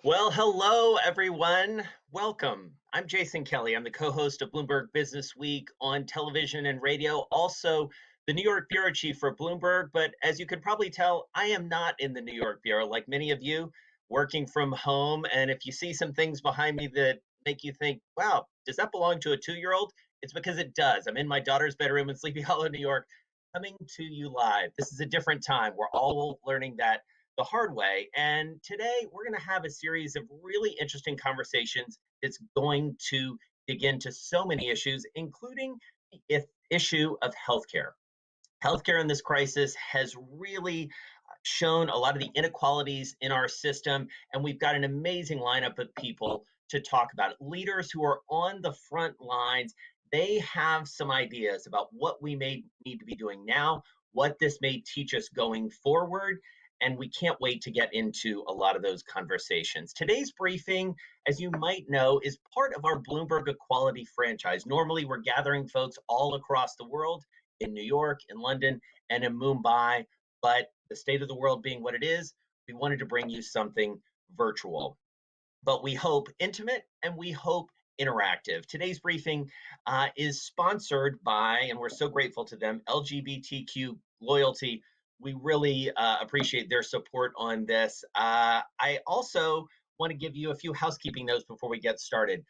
Well, hello, everyone. Welcome. I'm Jason Kelly. I'm the co host of Bloomberg Business Week on television and radio, also the New York bureau chief for Bloomberg. But as you could probably tell, I am not in the New York bureau like many of you, working from home. And if you see some things behind me that make you think, wow, does that belong to a 2 year old? It's because it does. I'm in my daughter's bedroom in Sleepy Hollow, New York, coming to you live. This is a different time. We're all learning that the hard way. And today we're going to have a series of really interesting conversations. It's going to dig into so many issues, including the issue of healthcare. Healthcare in this crisis has really shown a lot of the inequalities in our system, and we've got an amazing lineup of people to talk about it. Leaders who are on the front lines. They have some ideas about what we may need to be doing now, what this may teach us going forward, and we can't wait to get into a lot of those conversations. Today's briefing, as you might know, is part of our Bloomberg Equality franchise. Normally, we're gathering folks all across the world in New York, in London, and in Mumbai. But the state of the world being what it is, we wanted to bring you something virtual. But we hope intimate and we hope interactive. Today's briefing is sponsored by, and we're so grateful to them, LGBTQ Loyalty. We really appreciate their support on this. I also want to give you a few housekeeping notes before we get started.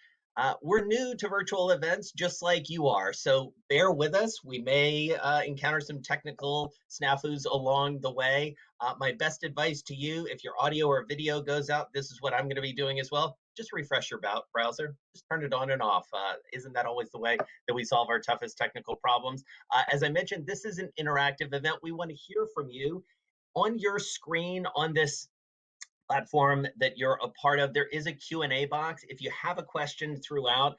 We're new to virtual events just like you are, so bear with us. We may encounter some technical snafus along the way. My best advice to you, if your audio or video goes out, this is what I'm going to be doing as well. Just refresh your browser, just turn it on and off. Isn't that always the way that we solve our toughest technical problems? As I mentioned, this is an interactive event. We want to hear from you on your screen on this platform that you're a part of. There is a Q&A box. If you have a question throughout,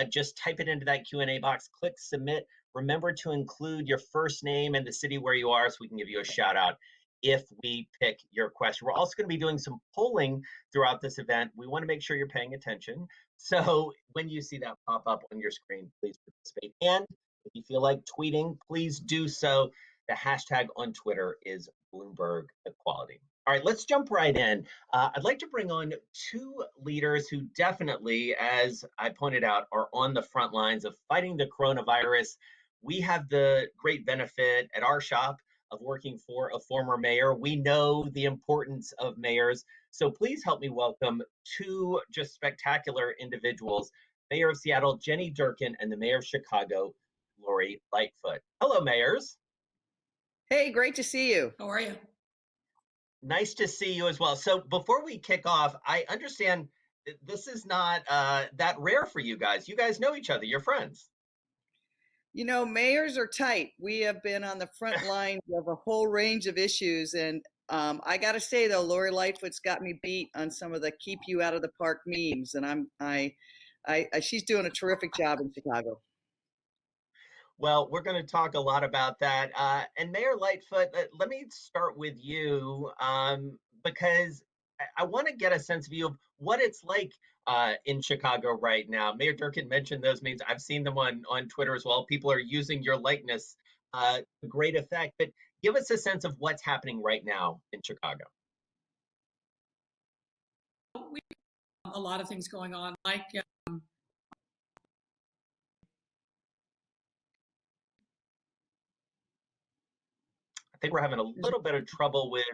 just type it into that Q&A box, click submit. Remember to include your first name and the city where you are so we can give you a shout out if we pick your question. We're also going to be doing some polling throughout this event. We want to make sure you're paying attention. So when you see that pop up on your screen, please participate. And if you feel like tweeting, please do so. The hashtag on Twitter is Bloomberg Equality. All right, let's jump right in. I'd like to bring on two leaders who definitely, as I pointed out, are on the front lines of fighting the coronavirus. We have the great benefit at our shop of working for a former mayor. We know the importance of mayors. So please help me welcome two just spectacular individuals, Mayor of Seattle, Jenny Durkan, and the Mayor of Chicago, Lori Lightfoot. Hello, mayors. Hey, great to see you. How are you? Nice to see you as well. So before we kick off, I understand this is not that rare for you guys. You guys know each other. You're friends. You know, mayors are tight. We have been on the front lines of a whole range of issues. And I got to say, though, Lori Lightfoot's got me beat on some of the keep you out of the park memes. And she's doing a terrific job in Chicago. Well, we're going to talk a lot about that. And Mayor Lightfoot, let me start with you because I want to get a sense of you of what it's like in Chicago right now. Mayor Durkan mentioned those memes. I've seen them on Twitter as well. People are using your likeness to great effect. But give us a sense of what's happening right now in Chicago. We have a lot of things going on, like I think we're having a little bit of trouble with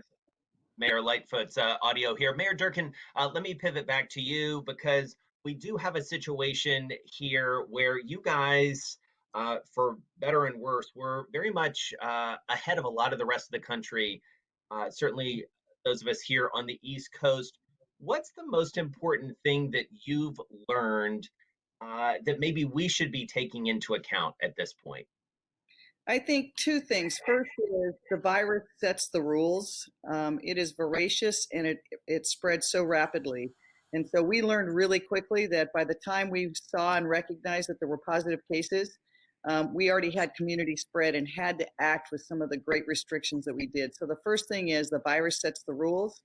Mayor Lightfoot's audio here. Mayor Durkan, let me pivot back to you because we do have a situation here where you guys, for better and worse, were very much ahead of a lot of the rest of the country, certainly those of us here on the East Coast. What's the most important thing that you've learned that maybe we should be taking into account at this point? I think two things. First is the virus sets the rules. It is voracious and it spreads so rapidly. And so we learned really quickly that by the time we saw and recognized that there were positive cases, we already had community spread and had to act with some of the great restrictions that we did. So the first thing is the virus sets the rules.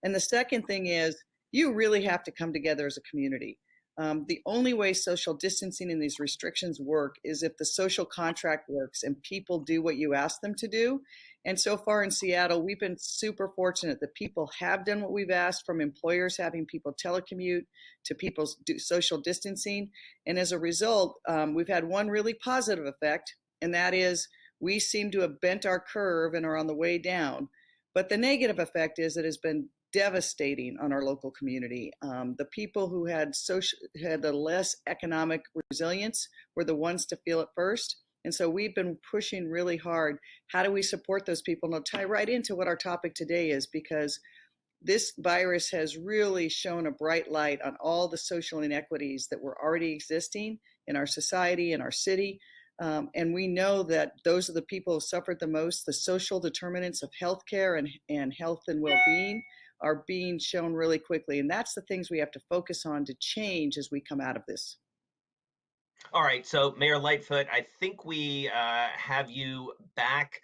And the second thing is you really have to come together as a community. The only way social distancing and these restrictions work is if the social contract works and people do what you ask them to do. And so far in Seattle, we've been super fortunate that people have done what we've asked, from employers having people telecommute to people do social distancing. And as a result, we've had one really positive effect, and that is we seem to have bent our curve and are on the way down. But the negative effect is it has been devastating on our local community. The people who had the less economic resilience were the ones to feel it first. And so we've been pushing really hard. How do we support those people? And it'll tie right into what our topic today is, because this virus has really shown a bright light on all the social inequities that were already existing in our society, in our city. And we know that those are the people who suffered the most. The social determinants of healthcare and health and well-being are being shown really quickly. And that's the things we have to focus on to change as we come out of this. All right, so Mayor Lightfoot, I think we have you back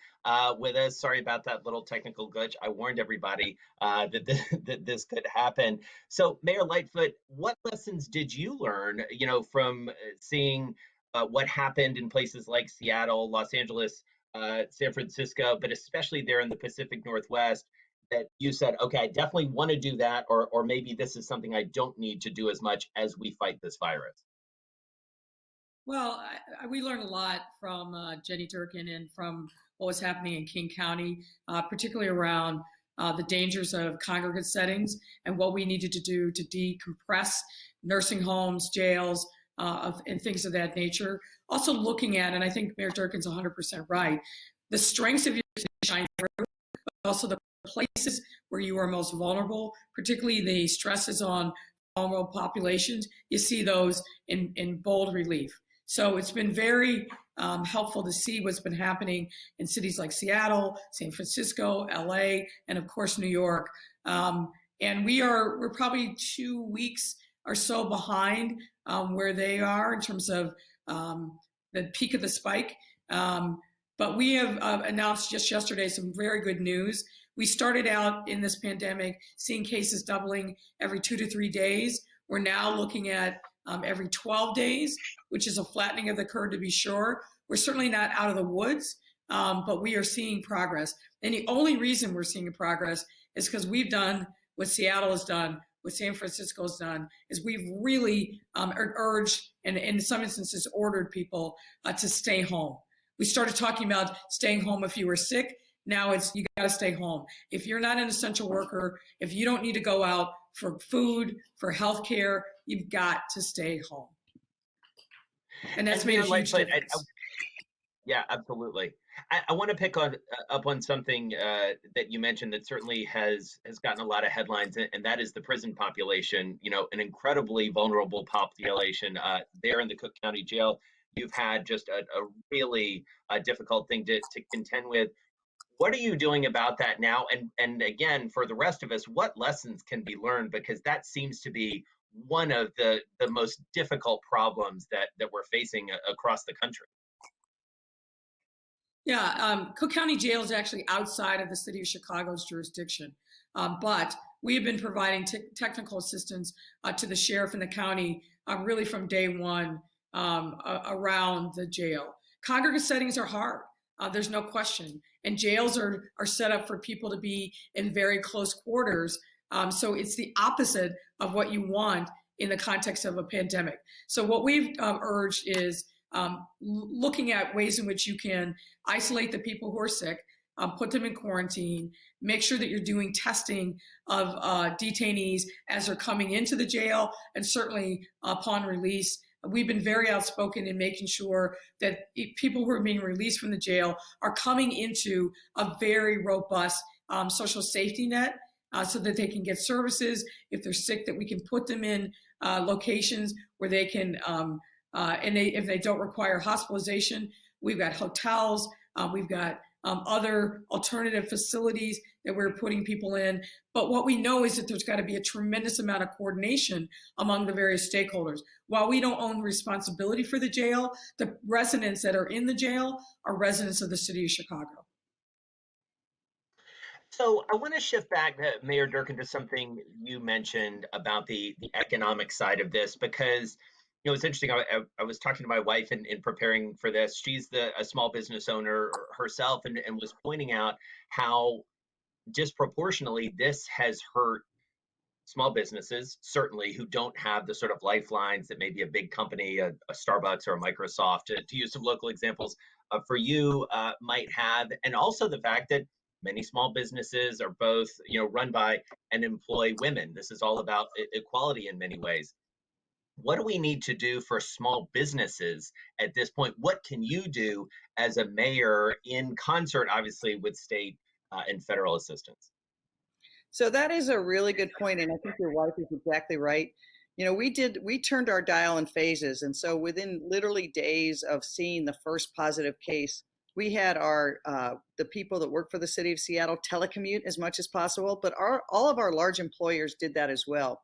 with us. Sorry about that little technical glitch. I warned everybody that this could happen. So, Mayor Lightfoot, what lessons did you learn, from seeing what happened in places like Seattle, Los Angeles, San Francisco, but especially there in the Pacific Northwest, that you said, okay, I definitely want to do that, or maybe this is something I don't need to do as much as we fight this virus? Well, we learned a lot from Jenny Durkan and from what was happening in King County, particularly around the dangers of congregate settings and what we needed to do to decompress nursing homes, jails, and things of that nature. Also looking at, and I think Mayor Durkan's 100% right, the strengths of your city shine through, but also the places where you are most vulnerable, particularly the stresses on vulnerable populations. You see those in bold relief. So it's been very helpful to see what's been happening in cities like Seattle, San Francisco, LA, and of course, New York. And we're probably 2 weeks or so behind where they are in terms of the peak of the spike. But we have announced just yesterday some very good news. We started out in this pandemic seeing cases doubling every 2 to 3 days. We're now looking at every 12 days, which is a flattening of the curve to be sure. We're certainly not out of the woods, but we are seeing progress. And the only reason we're seeing progress is because we've done what Seattle has done, what San Francisco has done, is we've really urged and in some instances ordered people to stay home. We started talking about staying home if you were sick. Now it's you got to stay home. If you're not an essential worker, if you don't need to go out for food, for healthcare, you've got to stay home. And that's made a huge difference. Yeah, absolutely. I want to pick up on something that you mentioned that certainly has gotten a lot of headlines, and that is the prison population. An incredibly vulnerable population there in the Cook County Jail. You've had just a really difficult thing to contend with. What are you doing about that now? And again, for the rest of us, what lessons can be learned? Because that seems to be one of the most difficult problems that we're facing across the country. Yeah, Cook County Jail is actually outside of the city of Chicago's jurisdiction, but we have been providing technical assistance to the sheriff and the county really from day one around the jail. Congregate settings are hard. There's no question. And jails are set up for people to be in very close quarters. So it's the opposite of what you want in the context of a pandemic. So what we've urged is looking at ways in which you can isolate the people who are sick, put them in quarantine, make sure that you're doing testing of detainees as they're coming into the jail, and certainly upon release. We've been very outspoken in making sure that people who are being released from the jail are coming into a very robust social safety net so that they can get services. If they're sick, that we can put them in locations where they can, if they don't require hospitalization, we've got hotels, we've got other alternative facilities that we're putting people in. But what we know is that there's got to be a tremendous amount of coordination among the various stakeholders. While we don't own responsibility for the jail, the residents that are in the jail are residents of the city of Chicago. So I want to shift back, Mayor Durkan, to something you mentioned about the economic side of this, because it's interesting. I was talking to my wife in preparing for this. She's a small business owner herself, and was pointing out how disproportionately this has hurt small businesses, certainly, who don't have the sort of lifelines that maybe a big company, a Starbucks or a Microsoft, to use some local examples for you, might have. And also the fact that many small businesses are both, run by and employ women. This is all about equality in many ways. What do we need to do for small businesses at this point? What can you do as a mayor in concert, obviously, with state and federal assistance? So that is a really good point, and I think your wife is exactly right. We turned our dial in phases, and so within literally days of seeing the first positive case, we had the people that work for the city of Seattle telecommute as much as possible, but all of our large employers did that as well.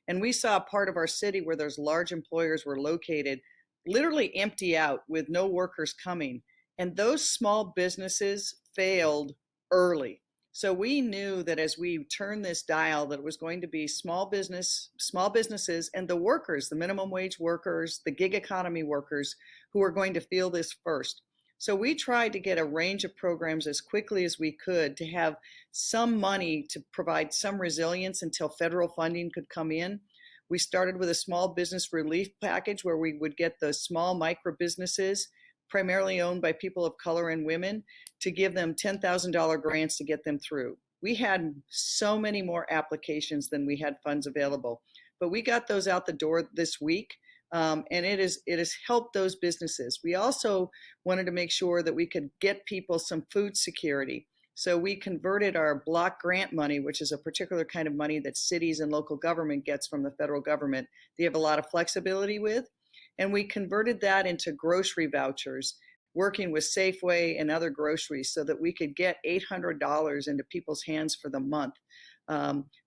And we saw a part of our city where those large employers were located literally empty out with no workers coming. And those small businesses failed early. So we knew that as we turned this dial, that it was going to be small businesses and the workers, the minimum wage workers, the gig economy workers, who are going to feel this first. So we tried to get a range of programs as quickly as we could to have some money to provide some resilience until federal funding could come in. We started with a small business relief package where we would get those small micro businesses, primarily owned by people of color and women, to give them $10,000 grants to get them through. We had so many more applications than we had funds available, but we got those out the door this week. And it has helped those businesses. We also wanted to make sure that we could get people some food security. So we converted our block grant money, which is a particular kind of money that cities and local government gets from the federal government. They have a lot of flexibility with. And we converted that into grocery vouchers, working with Safeway and other groceries so that we could get $800 into people's hands for the month.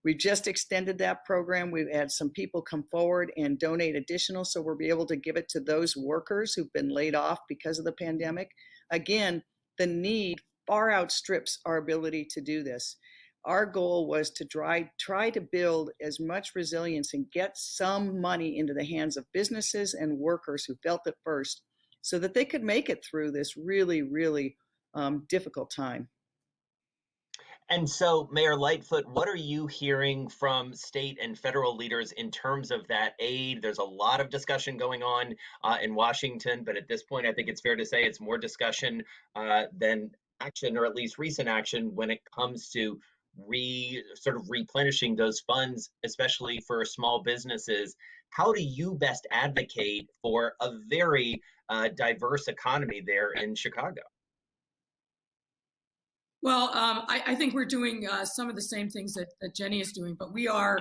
We just extended that program. We've had some people come forward and donate additional, so we'll be able to give it to those workers who've been laid off because of the pandemic. Again, the need far outstrips our ability to do this. Our goal was to try to build as much resilience and get some money into the hands of businesses and workers who felt it first so that they could make it through this really, really difficult time. And so, Mayor Lightfoot, what are you hearing from state and federal leaders in terms of that aid? There's a lot of discussion going on in Washington, but at this point, I think it's fair to say it's more discussion than action, or at least recent action, when it comes to sort of replenishing those funds, especially for small businesses. How do you best advocate for a very diverse economy there in Chicago? Well, I think we're doing some of the same things that Jenny is doing, but we are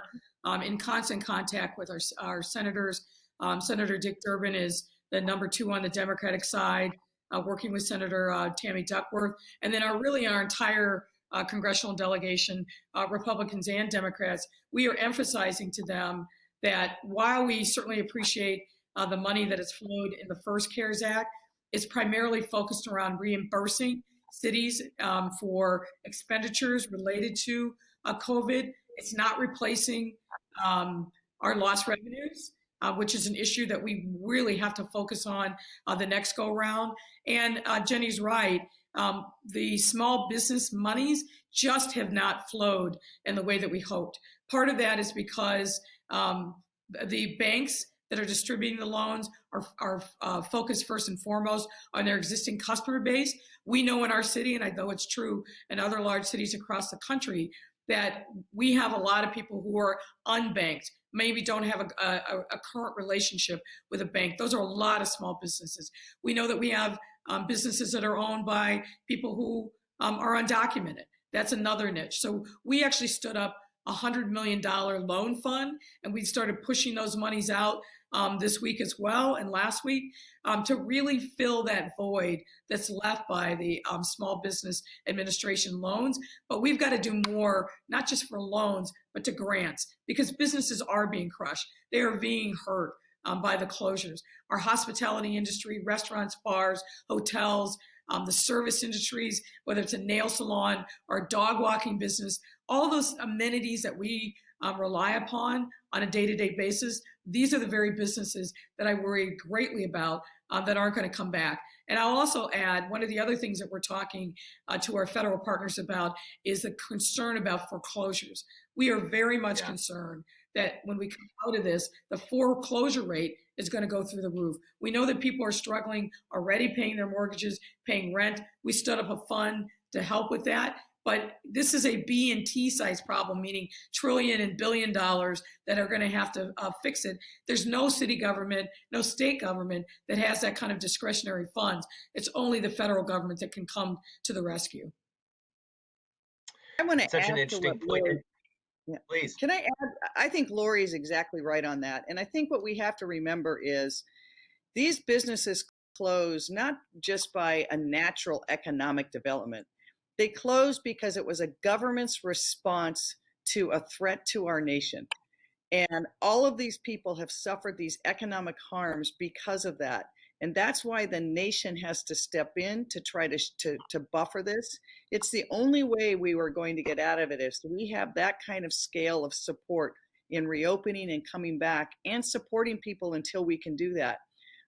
in constant contact with our senators. Senator Dick Durbin is the #2 on the Democratic side, working with Senator Tammy Duckworth, and then our entire congressional delegation, Republicans and Democrats. We are emphasizing to them that while we certainly appreciate the money that has flowed in the first CARES Act, it's primarily focused around reimbursing cities for expenditures related to COVID. It's not replacing our lost revenues, which is an issue that we really have to focus on the next go round. And Jenny's right. The small business monies just have not flowed in the way that we hoped. Part of that is because the banks that are distributing the loans are focused first and foremost on their existing customer base. We know in our city, and I know it's true in other large cities across the country, that we have a lot of people who are unbanked, maybe don't have a current relationship with a bank. Those are a lot of small businesses. We know that we have businesses that are owned by people who are undocumented. That's another niche. So we actually stood up a $100 million loan fund, and we started pushing those monies out this week as well and last week to really fill that void that's left by the Small Business Administration loans. But we've got to do more, not just for loans, but to grants, because businesses are being crushed. They are being hurt by the closures. Our hospitality industry, restaurants, bars, hotels, the service industries, whether it's a nail salon or a dog walking business, all those amenities that we rely upon on a day-to-day basis, these are the very businesses that I worry greatly about that aren't going to come back. And I'll also add, one of the other things that we're talking to our federal partners about is the concern about foreclosures. We are very much concerned that when we come out of this, the foreclosure rate is going to go through the roof. We know that people are struggling already paying their mortgages, paying rent. We stood up a fund to help with that. But this is a B and T size problem, meaning trillion and billion dollars that are going to have to fix it. There's no city government, no state government that has that kind of discretionary funds. It's only the federal government that can come to the rescue. I want to Such add an interesting point. Yeah. Please. Can I add? I think Lori is exactly right on that. And I think what we have to remember is these businesses close not just by a natural economic development. They closed because it was a government's response to a threat to our nation. And all of these people have suffered these economic harms because of that. And that's why the nation has to step in to try to buffer this. It's the only way we were going to get out of it is we have that kind of scale of support in reopening and coming back and supporting people until we can do that.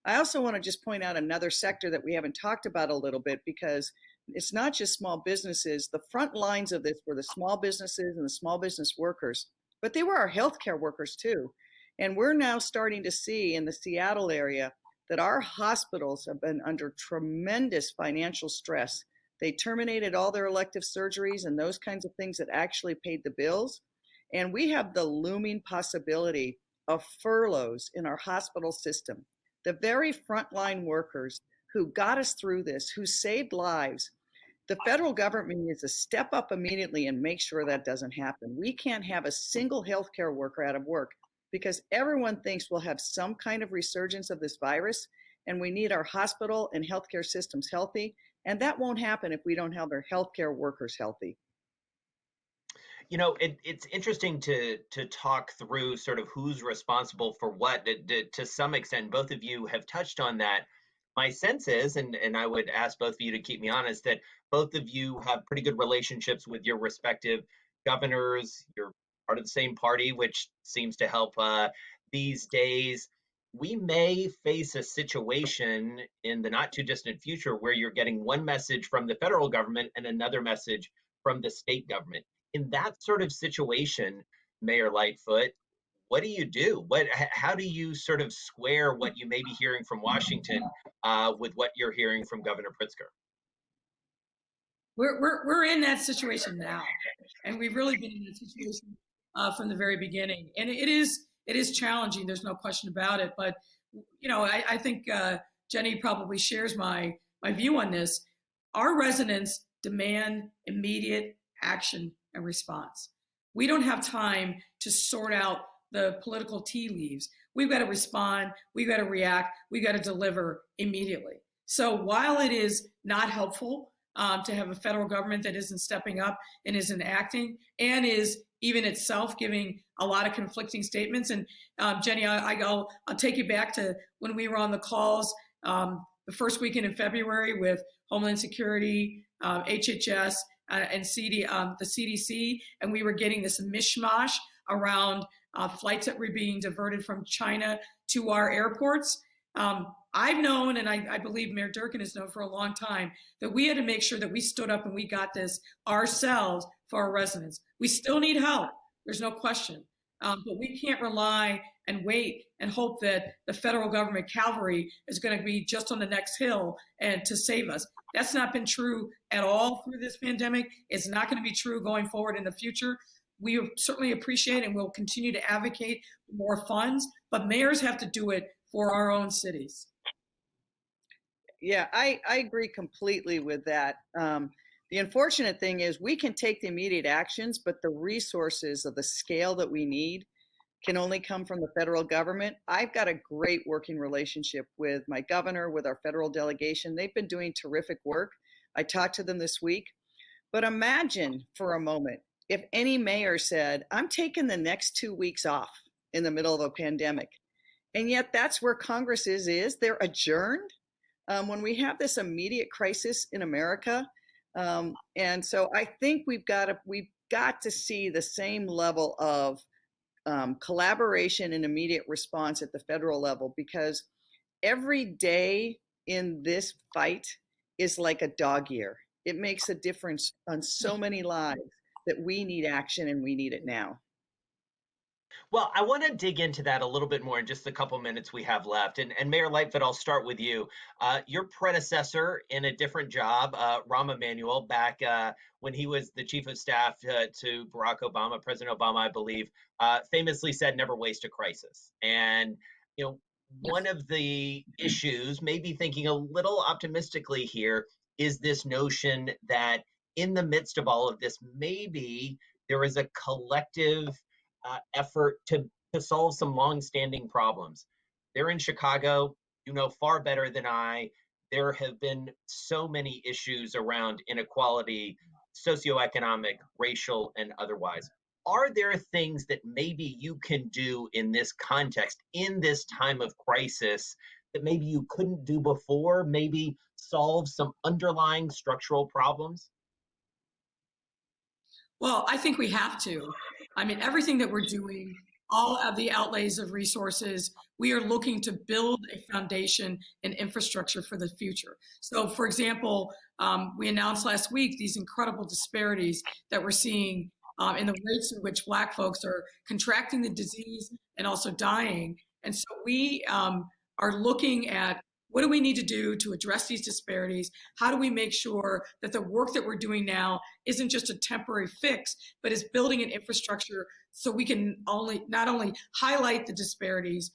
I also want to just point out another sector that we haven't talked about a little bit, because it's not just small businesses. The front lines of this were the small businesses and the small business workers, but they were our healthcare workers too. And we're now starting to see in the Seattle area that our hospitals have been under tremendous financial stress. They terminated all their elective surgeries and those kinds of things that actually paid the bills. And we have the looming possibility of furloughs in our hospital system. The very frontline workers who got us through this, who saved lives. The federal government needs to step up immediately and make sure that doesn't happen. We can't have a single healthcare worker out of work because everyone thinks we'll have some kind of resurgence of this virus, and we need our hospital and healthcare systems healthy, and that won't happen if we don't have our healthcare workers healthy. You know, it's interesting to talk through sort of who's responsible for what. To some extent, both of you have touched on that. My sense is, and I would ask both of you to keep me honest, that both of you have pretty good relationships with your respective governors. You're part of the same party, which seems to help these days. We may face a situation in the not too distant future where you're getting one message from the federal government and another message from the state government. In that sort of situation, Mayor Lightfoot, what do you do? How do you sort of square what you may be hearing from Washington with what you're hearing from Governor Pritzker? We're in that situation now, and we've really been in that situation from the very beginning. And it is challenging. There's no question about it. But you know, I think Jenny probably shares my view on this. Our residents demand immediate action and response. We don't have time to sort out the political tea leaves. We've got to respond, we've got to react, we've got to deliver immediately. So while it is not helpful to have a federal government that isn't stepping up and isn't acting and is even itself giving a lot of conflicting statements. And Jenny, I'll take you back to when we were on the calls the first weekend in February with Homeland Security, HHS, and the CDC, and we were getting this mishmash around flights that were being diverted from China to our airports. I've known, and I believe Mayor Durkan has known for a long time, that we had to make sure that we stood up and we got this ourselves for our residents. We still need help. There's no question. But we can't rely and wait and hope that the federal government cavalry is going to be just on the next hill and to save us. That's not been true at all through this pandemic. It's not going to be true going forward in the future. We certainly appreciate and will continue to advocate for more funds, but mayors have to do it for our own cities. Yeah, I agree completely with that. The unfortunate thing is we can take the immediate actions, but the resources of the scale that we need can only come from the federal government. I've got a great working relationship with my governor, with our federal delegation. They've been doing terrific work. I talked to them this week. But imagine for a moment if any mayor said, I'm taking the next 2 weeks off in the middle of a pandemic. And yet that's where Congress is. They're adjourned. when we have this immediate crisis in America. And so I think we've got to see the same level of collaboration and immediate response at the federal level, because every day in this fight is like a dog year. It makes a difference on so many lives that we need action and we need it now. Well, I want to dig into that a little bit more in just the couple minutes we have left. And Mayor Lightfoot, I'll start with you. Your predecessor in a different job, Rahm Emanuel, back when he was the chief of staff to Barack Obama, President Obama, I believe, famously said, "Never waste a crisis." And you know, one of the issues, maybe thinking a little optimistically here, is this notion that in the midst of all of this, maybe there is a collective effort to solve some long-standing problems. They're in Chicago, you know far better than I. There have been so many issues around inequality, socioeconomic, racial, and otherwise. Are there things that maybe you can do in this context, in this time of crisis, that maybe you couldn't do before, maybe solve some underlying structural problems? Well, I think we have to. I mean, everything that we're doing, all of the outlays of resources, we are looking to build a foundation and infrastructure for the future. So, for example, we announced last week these incredible disparities that we're seeing in the rates in which Black folks are contracting the disease and also dying. And so we are looking at what do we need to do to address these disparities? How do we make sure that the work that we're doing now isn't just a temporary fix, but is building an infrastructure so we can not only highlight the disparities,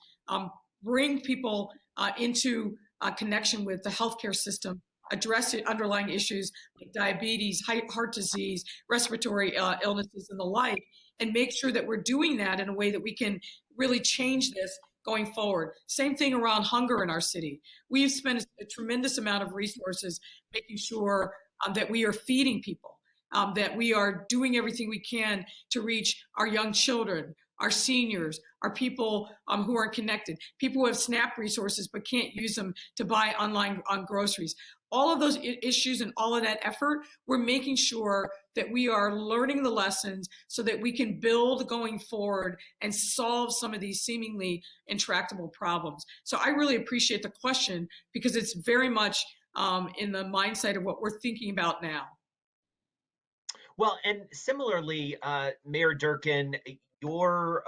bring people into connection with the healthcare system, address the underlying issues like diabetes, heart disease, respiratory illnesses, and the like, and make sure that we're doing that in a way that we can really change this going forward. Same thing around hunger in our city. We've spent a tremendous amount of resources making sure that we are feeding people, that we are doing everything we can to reach our young children, our seniors, our people who aren't connected, people who have SNAP resources but can't use them to buy online on groceries. All of those issues and all of that effort, we're making sure that we are learning the lessons so that we can build going forward and solve some of these seemingly intractable problems. So I really appreciate the question because it's very much in the mindset of what we're thinking about now. Well, and similarly, Mayor Durkan, your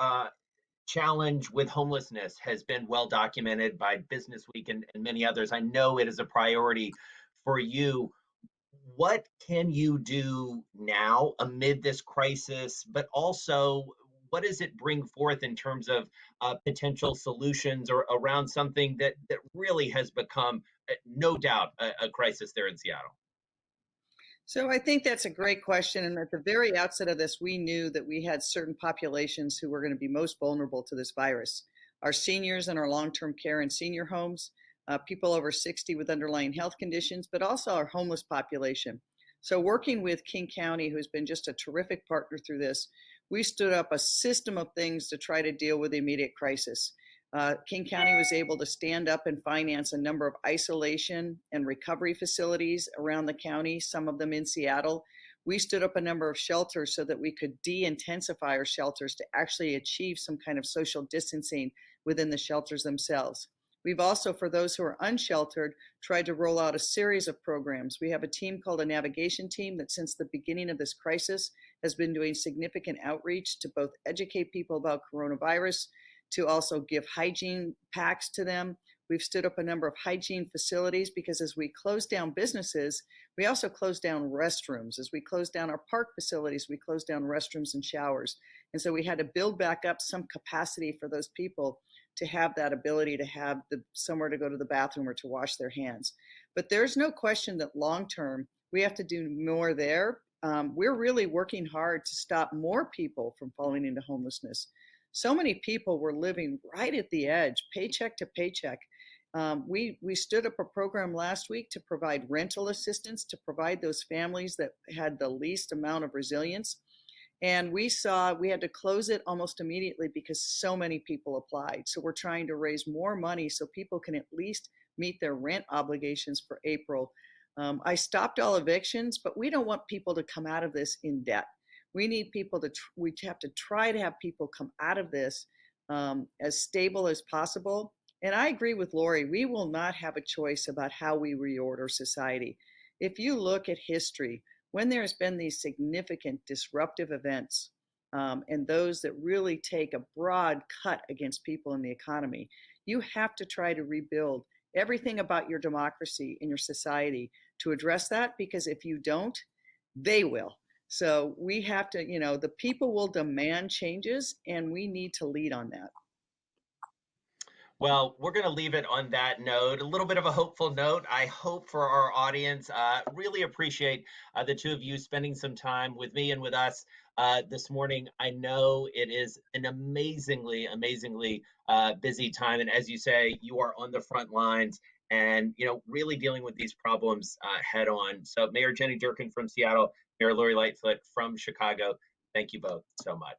challenge with homelessness has been well documented by Business Week and many others. I know it is a priority for you. What can you do now amid this crisis, but also what does it bring forth in terms of potential solutions or around something that really has become, no doubt, a crisis there in Seattle? So I think that's a great question. And at the very outset of this, we knew that we had certain populations who were going to be most vulnerable to this virus. Our seniors in our long-term care and senior homes, people over 60 with underlying health conditions, but also our homeless population. So working with King County, who's been just a terrific partner through this, we stood up a system of things to try to deal with the immediate crisis. King County was able to stand up and finance a number of isolation and recovery facilities around the county, some of them in Seattle. We stood up a number of shelters so that we could de-intensify our shelters to actually achieve some kind of social distancing within the shelters themselves. We've also, for those who are unsheltered, tried to roll out a series of programs. We have a team called a navigation team that since the beginning of this crisis has been doing significant outreach to both educate people about coronavirus, to also give hygiene packs to them. We've stood up a number of hygiene facilities because as we close down businesses, we also close down restrooms. As we close down our park facilities, we close down restrooms and showers. And so we had to build back up some capacity for those people to have that ability to have somewhere to go to the bathroom or to wash their hands. But there's no question that long term, we have to do more there. We're really working hard to stop more people from falling into homelessness. So many people were living right at the edge, paycheck to paycheck. We stood up a program last week to provide rental assistance to provide those families that had the least amount of resilience. And we had to close it almost immediately because so many people applied. So we're trying to raise more money so people can at least meet their rent obligations for April. I stopped all evictions, but we don't want people to come out of this in debt. We need people to, we have to try to have people come out of this as stable as possible. And I agree with Lori, we will not have a choice about how we reorder society. If you look at history, when there's been these significant disruptive events and those that really take a broad cut against people in the economy, you have to try to rebuild everything about your democracy and your society to address that, because if you don't, they will. So we have to, the people will demand changes, and we need to lead on that. Well, we're going to leave it on that note, a little bit of a hopeful note. I hope for our audience, really appreciate the two of you spending some time with me and with us this morning. I know it is an amazingly busy time. And as you say, you are on the front lines and, really dealing with these problems head on. So Mayor Jenny Durkan from Seattle, Mayor Lori Lightfoot from Chicago, thank you both so much.